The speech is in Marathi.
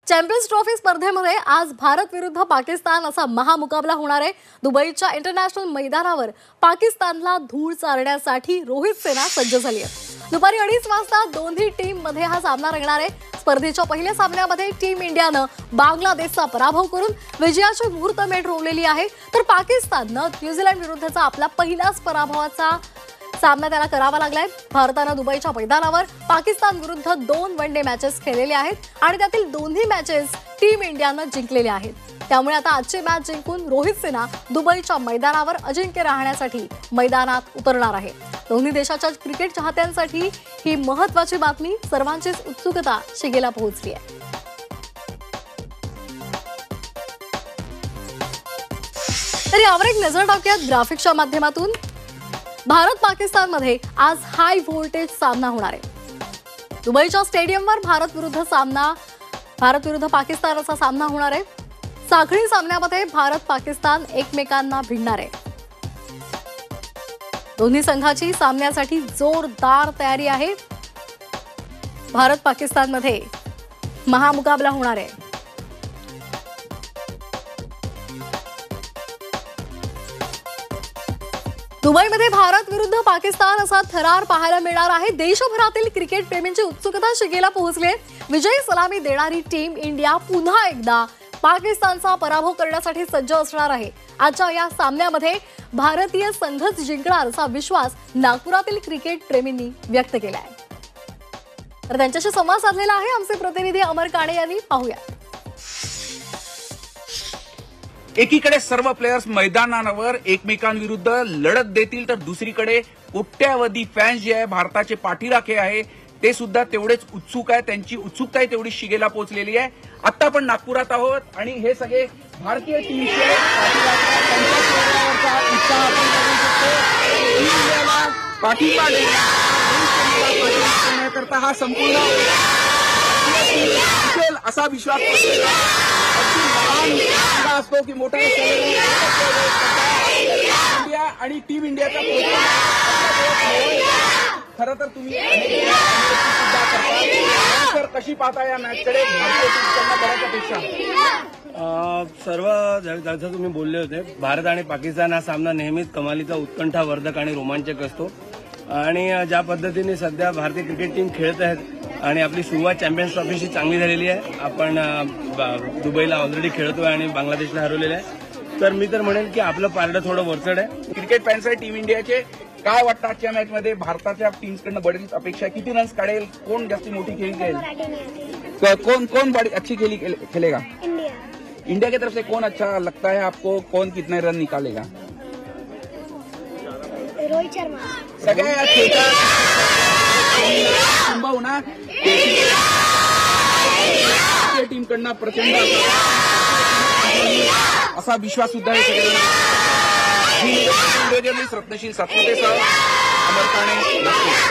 चॅम्पियन्स ट्रॉफी स्पर्धेमध्ये आज भारत विरुद्ध पाकिस्तान असा महामुकाबला होणार आहे। दुबईच्या इंटरनॅशनल मैदानावर पाकिस्तानला धूळ चारण्यासाठी रोहित सेना सज्ज झाली आहे। दुपारी 2:30 वाजता दोन्ही टीम मध्ये हा सामना रंगणार आहे। स्पर्धेच्या पहिल्या सामन्यामध्ये टीम इंडियानं बांगलादेशचा पराभव करून विजयाची मुहूर्तमेढ रोवलेली आहे, तर पाकिस्ताननं न्यूझीलंड विरुद्धचा आपला पहिलाच पराभवाचा सामना त्याला करावा लागलाय। भारतानं दुबईच्या मैदानावर पाकिस्तान विरुद्ध 2 वनडे मॅचेस खेळलेले आहेत आणि त्यातील दोन्ही मॅचेस टीम इंडियानं जिंकलेले आहेत। त्यामुळे आता आजची मॅच जिंकून रोहित सेना दुबईच्या मैदानावर अजिंक्य राहण्यासाठी मैदानात उतरणार आहे। दोन्ही देशाच्या क्रिकेट चाहत्यांसाठी ही महत्त्वाची बातमी, सर्वांचीच उत्सुकता शिगेला पोहोचली आहे। तर यावर एक नजर टाकूयात ग्राफिक्सच्या माध्यमातून। भारत पाकिस्तान मध्ये आज हाय व्होल्टेज सामना होणार आहे। दुबईच्या स्टेडियमवर भारत विरुद्ध पाकिस्तान असा सामना होणार आहे। साखळी सामन्यामध्ये भारत पाकिस्तान एकमेकांना भिडणार आहे। दोन्ही संघाची सामन्यासाठी जोरदार तयारी आहे। भारत पाकिस्तान मध्ये महामुकाबला होणार आहे। दुबईमध्ये भारत विरुद्ध पाकिस्तान असा थरार पाहायला मिळणार आहे। देशभरातील क्रिकेट प्रेमींची उत्सुकता शिगेला पोहोचली आहे। विजयी सलामी देणारी टीम इंडिया पुन्हा एकदा पाकिस्तानचा पराभव करण्यासाठी सज्ज असणार आहे। आजच्या या सामन्यामध्ये भारतीय संघच जिंकणार असा विश्वास नागपुरातील क्रिकेट प्रेमींनी व्यक्त केला आहे। तर त्यांच्याशी संवाद साधलेला आहे आमचे प्रतिनिधी अमर काणे यांनी, पाहूया। एकीकडे सर्व प्लेयर्स मैदानावर एकमेकांविरुद्ध लढत देतील, तर दुसरीकडे कोट्यावधी फॅन्स जे आहे भारताचे पाठीराखे आहे ते सुद्धा तेवढेच उत्सुक आहे। त्यांची उत्सुकताही तेवढी शिगेला पोहोचलेली आहे। आता आपण नागपुरात आहोत आणि हे सगळे भारतीय टीमचे पाठिंबा देण्याकरता हा संपूर्ण असा विश्वास असतो की मोठा इंडिया आणि टीम इंडियाचा खरं तर तुम्ही सर कशी पाहता या मॅचकडे? भारतीय टीमकडनं बऱ्याच अपेक्षा सर्व जसं तुम्ही बोलले होते, भारत आणि पाकिस्तान हा सामना नेहमीच कमालीचा, उत्कंठावर्धक आणि रोमांचक असतो। आणि ज्या पद्धतीने सध्या भारतीय क्रिकेट टीम खेळत आहेत आणि आपली सुरुवात चॅम्पियन्स ट्रॉफीशी चांगली झालेली आहे। आपण दुबईला ऑलरेडी खेळतोय आणि बांगलादेशला हरवलेलं आहे, तर मी तर म्हणेन की आपलं पारडं थोडं वरचढ आहे। क्रिकेट फॅन्स आहे टीम इंडियाचे, काय वाटतं आजच्या मॅचमध्ये भारताच्या टीम्सकडनं बरीच अपेक्षा, किती रन्स काढेल, कोण जास्ती मोठी खेळी खेळेल, कौन बड़ी अच्छी खेलेगा? इंडिया की तरफ से कौन अच्छा लगता है आपको, कौन कितने रन निकालेगा? रोहित शर्मा सगळ्या ना टीमकडनं प्रचंड असा विश्वास सुद्धा आहे सगळ्यांना। रत्नशील सातपुतेसह अमर काणे, नागपूर।